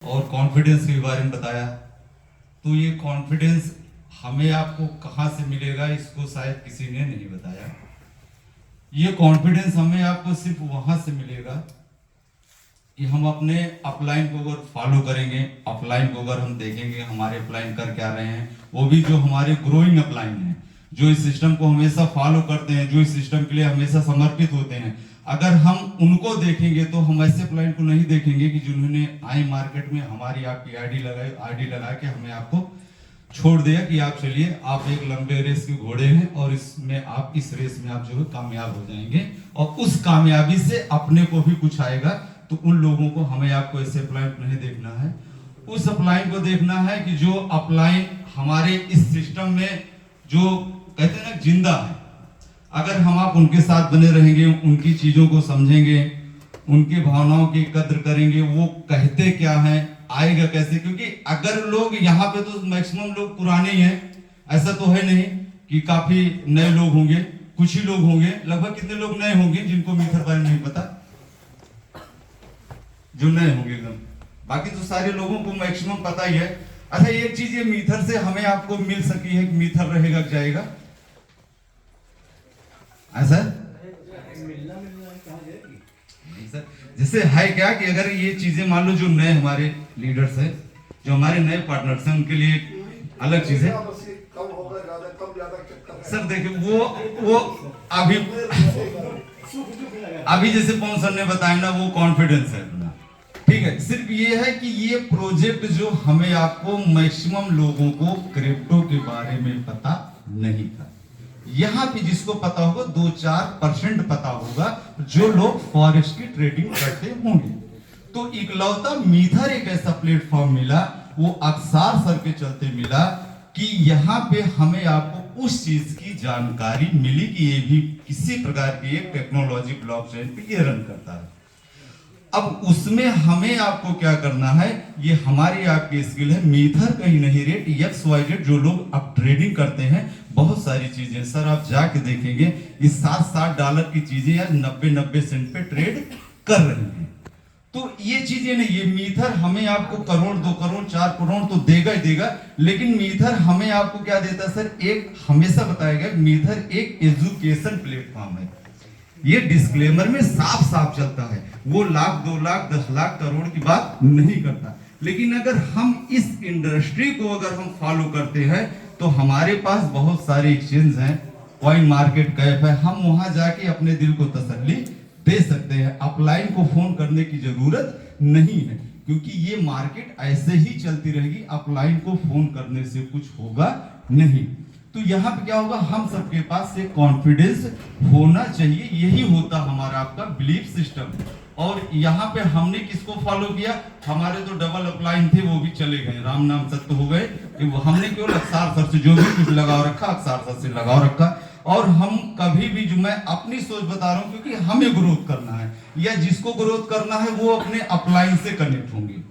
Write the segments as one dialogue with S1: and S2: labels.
S1: और कॉन्फिडेंस के बारे में बताया। तो ये कॉन्फिडेंस हमें आपको कहाँ से मिलेगा, इसको शायद किसी ने नहीं बताया। ये कॉन्फिडेंस हमें आपको सिर्फ वहां से मिलेगा कि हम अपने अपलाइन को अगर फॉलो करेंगे, अपलाइन को अगर हम देखेंगे हमारे अपलाइन कर क्या रहे हैं, वो भी जो हमारे ग्रोइंग अपलाइन हैं, जो इस सिस्टम को हमेशा फॉलो करते हैं, जो इस सिस्टम के लिए हमेशा समर्पित होते हैं, अगर हम उनको देखेंगे तो हम ऐसे अपलाइन को नहीं देखेंगे कि जिन्होंने आई मार्केट में हमारी आपकी आईडी लगा के हमें आपको छोड़ दिया कि आप चलिए, आप एक लंबे रेस के घोड़े हैं और इसमें आप इस रेस में आप जो है कामयाब हो जाएंगे और उस कामयाबी से अपने को भी कुछ आएगा। तो उन लोगों को हमें आपको ऐसे अपलाइन नहीं देखना है, उस अपलाइन को देखना है कि जो अपलाइन हमारे इस सिस्टम में जो कहते हैं ना जिंदा है। अगर हम आप उनके साथ बने रहेंगे, उनकी चीजों को समझेंगे, उनकी भावनाओं की कद्र करेंगे, वो कहते क्या हैं, आएगा कैसे। क्योंकि अगर लोग यहाँ पे तो मैक्सिमम लोग पुराने ही हैं, ऐसा तो है नहीं कि काफी नए लोग होंगे, कुछ ही लोग होंगे। लगभग कितने लोग नए होंगे जिनको मीथर बारे नहीं पता, जो नए होंगे एकदम, बाकी तो सारे लोगों को मैक्सिमम पता ही है। अच्छा, एक चीज ये मीथर से हमें आपको मिल सकी है कि मीथर रहेगा जाएगा, ऐसा सर जैसे है क्या कि अगर ये चीजें मान लो जो नए हमारे लीडर्स हैं, जो हमारे नए पार्टनर्स हैं, उनके लिए अलग चीज है सर। देखिए वो अभी जैसे पवन सर ने बताया ना, वो कॉन्फिडेंस है अपना, ठीक है। सिर्फ ये है कि ये प्रोजेक्ट जो हमें आपको मैक्सिमम लोगों को क्रिप्टो के बारे में पता नहीं था। यहाँ पे जिसको पता होगा 2-4% पता होगा, जो लोग फॉरेक्स की ट्रेडिंग करते होंगे। तो इकलौता मीथर एक ऐसा प्लेटफॉर्म मिला, वो अक्सार सर के चलते मिला, कि यहाँ पे हमें आपको उस चीज की जानकारी मिली कि ये भी किसी प्रकार की एक टेक्नोलॉजी ब्लॉकचेन पे ये रन करता है। अब उसमें हमें आपको क्या करना है, ये हमारी आपकी स्किल है। मीथर कहीं नहीं, रेट XYZ जो लोग अब ट्रेडिंग करते हैं, बहुत सारी चीजें सर आप जाके देखेंगे, इस $7 की चीजें यार 90 सेंट पे ट्रेड कर रही हैं। तो ये चीजें नहीं, ये मीथर हमें आपको करोड़ 2 करोड़ 4 करोड़ तो देगा ही देगा, लेकिन मीथर हमें आपको क्या देता है सर, एक हमेशा बताया गया मीथर एक एजुकेशन प्लेटफॉर्म है। ये डिस्क्लेमर में साफ साफ चलता है, वो लाख 2 लाख 10 लाख करोड़ की बात नहीं करता। लेकिन अगर हम इस इंडस्ट्री को अगर हम फॉलो करते हैं तो हमारे पास बहुत सारे एक्सचेंज हैं, कॉइन मार्केट कैप है, हम वहां जाके अपने दिल को तसल्ली दे सकते हैं। अपलाइन को फोन करने की जरूरत नहीं है, क्योंकि ये मार्केट ऐसे ही चलती रहेगी, अपलाइन को फोन करने से कुछ होगा नहीं। तो यहाँ पे क्या होगा, हम सबके पास एक कॉन्फिडेंस होना चाहिए, यही होता हमारा आपका बिलीफ सिस्टम। और यहाँ पे हमने किसको फॉलो किया, हमारे तो डबल अपलाइन थे वो भी चले गए, राम नाम सत्य हो गए। हमने केवल अक्सार सर से जो भी कुछ लगाव रखा, अक्सार सर से लगाव रखा। और हम कभी भी, जो मैं अपनी सोच बता रहा हूँ, क्योंकि हमें ग्रोथ करना है या जिसको ग्रोथ करना है वो अपने अपलाइन से कनेक्ट होंगे,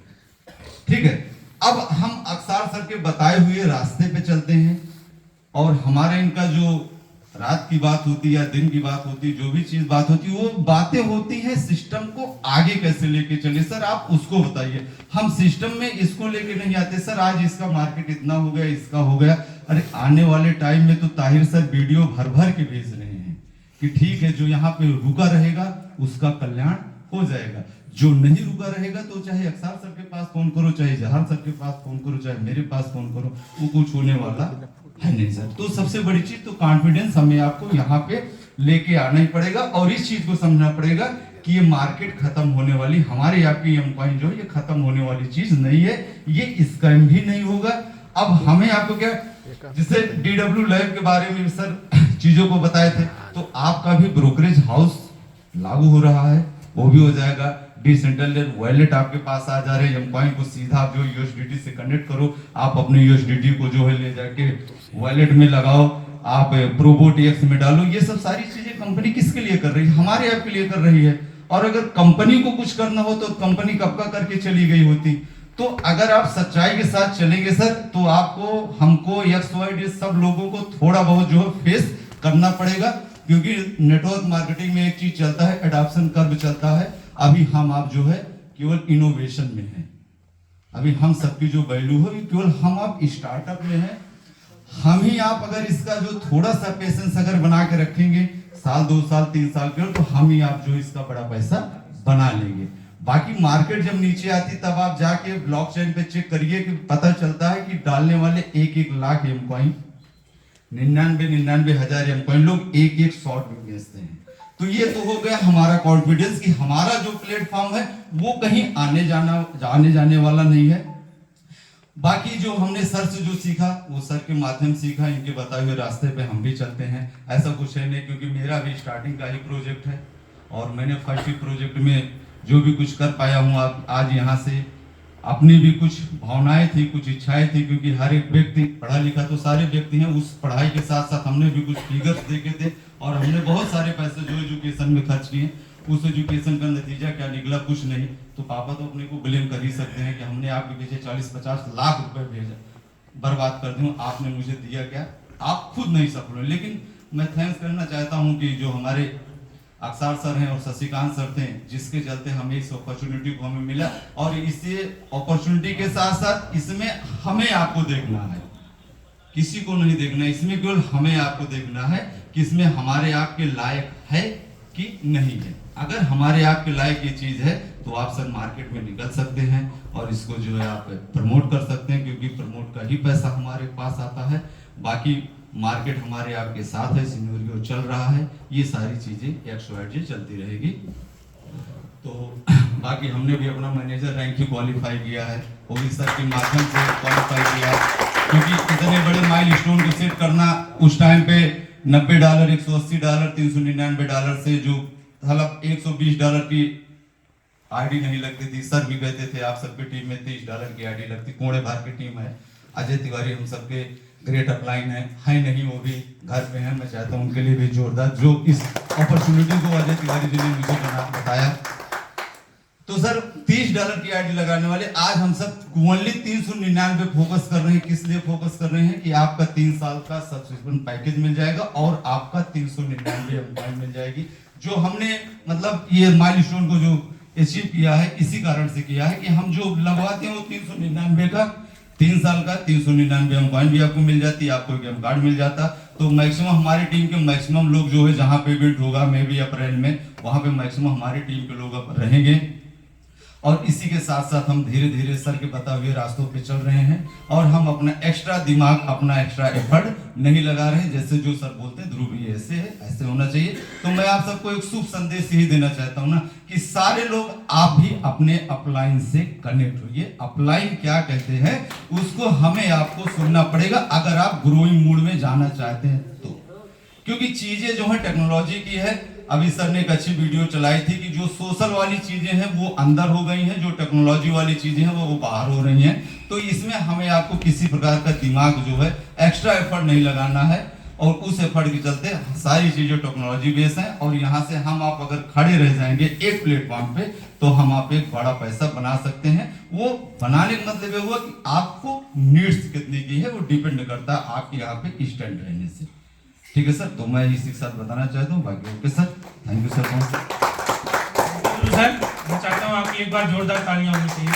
S1: ठीक है। अब हम अक्सार सर के बताए हुए रास्ते पे चलते हैं, और हमारे इनका जो रात की बात होती है या दिन की बात होती है, जो भी चीज बात होती है, वो बातें होती है सिस्टम को आगे कैसे लेके चले। सर आप उसको बताइए, हम सिस्टम में इसको लेके नहीं आते सर आज इसका मार्केट इतना हो गया, इसका हो गया। अरे आने वाले टाइम में तो ताहिर सर वीडियो भर भर के भेज रहे हैं कि ठीक है, जो यहाँ पे रुका रहेगा उसका कल्याण हो जाएगा, जो नहीं रुका रहेगा तो चाहे अक्सार सर के पास फोन करो, चाहे जहां सर के पास फोन करो, चाहे मेरे पास फोन करो, वो कुछ होने वाला है नहीं सर। तो सबसे बड़ी चीज तो कॉन्फिडेंस हमें आपको यहाँ पे लेके आना ही पड़ेगा, और इस चीज को समझना पड़ेगा कि ये मार्केट खत्म होने वाली, हमारे आपकी एम कॉइन जो है ये खत्म होने वाली चीज नहीं है, ये स्कैम भी नहीं होगा। अब हमें आपको क्या, जैसे DW लैब के बारे में सर चीजों को बताए थे, तो आपका भी ब्रोकरेज हाउस लागू हो रहा है, वो भी हो जाएगा। डिसेंट्रलाइज्ड वॉलेट आपके पास आ जा रहे हैं, एम कॉइन को सीधा आप जो USDT से कनेक्ट करो, आप अपने USDT को जो है ले जाके वॉलेट में लगाओ, आप प्रोबोटीएक्स में डालो। ये सब सारी चीजें कंपनी किसके लिए कर रही है, हमारे ऐप के लिए कर रही है। और अगर कंपनी को कुछ करना हो तो कंपनी कब का करके चली गई होती। तो अगर आप सच्चाई के साथ चलेंगे सर, तो आपको, हमको, XYZ सब लोगों को थोड़ा बहुत जो है फेस करना पड़ेगा, क्योंकि नेटवर्क मार्केटिंग में एक चीज चलता है, एडॉप्शन कर्व चलता है। अभी हम आप जो है केवल इनोवेशन में हैं, अभी हम सबकी जो वैल्यू है केवल हम आप स्टार्टअप में है, हम ही आप अगर इसका जो थोड़ा सा पेशेंस अगर बना के रखेंगे, साल 2 साल 3 साल के, तो हम ही आप जो इसका बड़ा पैसा बना लेंगे। बाकी मार्केट जब नीचे आती तब आप जाके ब्लॉकचेन पे चेक करिए कि पता चलता है कि डालने वाले 1-1 लाख एम कॉइन, 99 हजार एम कॉइन लोग एक शॉट में बेचते हैं। तो ये तो हो गया हमारा कॉन्फिडेंस कि हमारा जो प्लेटफॉर्म है वो कहीं आने जाने वाला नहीं है। बाकी जो हमने सर से जो सीखा वो सर के माध्यम सीखा, इनके बताए हुए रास्ते पे हम भी चलते हैं। ऐसा कुछ है नहीं, क्योंकि मेरा भी स्टार्टिंग का ही प्रोजेक्ट है और मैंने फर्स्ट ही प्रोजेक्ट में जो भी कुछ कर पाया हूँ आज यहाँ से, अपनी भी कुछ भावनाएं थी, कुछ इच्छाएं थी, क्योंकि हर एक व्यक्ति पढ़ा लिखा तो सारे व्यक्ति हैं, उस पढ़ाई के साथ साथ हमने भी कुछ फिगर्स देखे थे और हमने बहुत सारे पैसे जो एजुकेशन में खर्च किए। उस एजुकेशन का नतीजा क्या निकला, कुछ नहीं। तो पापा तो अपने को ब्लेम कर ही सकते हैं कि हमने आपके पीछे 40-50 लाख रुपए भेजा, बर्बाद कर दूं, आपने मुझे दिया क्या, आप खुद नहीं सफल हो। लेकिन मैं थैंक्स करना चाहता हूं कि जो हमारे अक्षर सर हैं और शशिकांत सर थे, जिसके चलते हमें इस अपॉर्चुनिटी को हमें मिला। और इसे अपॉर्चुनिटी के साथ साथ इसमें हमें आपको देखना है, किसी को नहीं देखना है, इसमें केवल हमें आपको देखना है कि इसमें हमारे आपके लायक है कि नहीं है। अगर हमारे आपके लायक ये चीज है तो आप सर मार्केट में निकल सकते हैं और इसको जो है आप प्रमोट कर सकते हैं, क्योंकि प्रमोट का ही पैसा हमारे पास आता है। बाकी मार्केट हमारे आपके साथ है, सिनेरियो चल रहा है, ये सारी चीजें XYZ चलती रहेगी। तो बाकी हमने भी अपना मैनेजर रैंक ही क्वालिफाई किया है, वो भी सर के माध्यम से क्वालिफाई किया है, क्योंकि इतने बड़े माइलस्टोन को सेट करना उस टाइम पे $90, $180, $399 से जो मतलब $120 की आईडी नहीं लगती थी। सर भी कहते थे आप सबकी टीम में $30 की आईडी लगती। कोड़े भार की टीम है, अजय तिवारी हम सबके ग्रेट अपलाइन है नहीं, वो भी घर पे हैं। मैं चाहता हूँ उनके लिए भी जोरदार, जो इस अपॉर्चुनिटी को अजय तिवारी जी ने मुझे बताया। तो सर $30 की आईडी लगाने वाले आज हम सब ओनली 399 फोकस कर रहे हैं। किस लिए फोकस कर रहे हैं कि आपका 3 साल का सब्सक्रिप्शन पैकेज मिल जाएगा और आपका 399 पॉइंट मिल जाएगी। जो हमने मतलब ये माइलस्टोन को जो अचीव किया है इसी कारण से किया है कि हम जो लगवाते हैं वो 399 का 3 साल का 399 पॉइंट भी आपको मिल जाती है, आपको गेम कार्ड मिल जाता। तो मैक्सिमम हमारी टीम के मैक्सिमम लोग जो है जहां पे इवेंट होगा मे भी अप्रैल में, वहां पे मैक्सिमम हमारी टीम के लोग रहेंगे। और इसी के साथ साथ हम धीरे धीरे सर के बताए हुए रास्तों पे चल रहे हैं और हम अपना एक्स्ट्रा दिमाग, अपना एक्स्ट्रा एफर्ट नहीं लगा रहे हैं। जैसे जो सर बोलते हैं ध्रुव ये ऐसे है, ऐसे होना चाहिए। तो मैं आप सबको एक शुभ संदेश यही देना चाहता हूं ना कि सारे लोग आप भी अपने अपलाइन से कनेक्ट होइए। अपलाइन क्या कहते हैं उसको हमें आपको सुनना पड़ेगा अगर आप ग्रोइंग मूड में जाना चाहते हैं तो, क्योंकि चीजें जो है टेक्नोलॉजी की है। अभी सर ने एक अच्छी वीडियो चलाई थी कि जो सोशल वाली चीजें हैं वो अंदर हो गई हैं, जो टेक्नोलॉजी वाली चीजें हैं वो बाहर हो रही हैं। तो इसमें हमें आपको किसी प्रकार का दिमाग जो है एक्स्ट्रा एफर्ट नहीं लगाना है और उस एफर्ट के चलते सारी चीजें टेक्नोलॉजी बेस हैं। और यहाँ से हम आप अगर खड़े रह जाएंगे एक प्लेटफॉर्म पे तो हम आप एक बड़ा पैसा बना सकते हैं। वो बनाने का मतलब ये हुआ कि आपको नीड्स कितनी की है वो डिपेंड करता है आपके यहाँ पे स्टैंड रहने से। ठीक है सर, तो मैं इसी के साथ बताना चाहता हूँ। बाकी okay sir, thank you sir.
S2: Sir मैं चाहता हूँ आपकी एक बार जोरदार तालियां होनी चाहिए।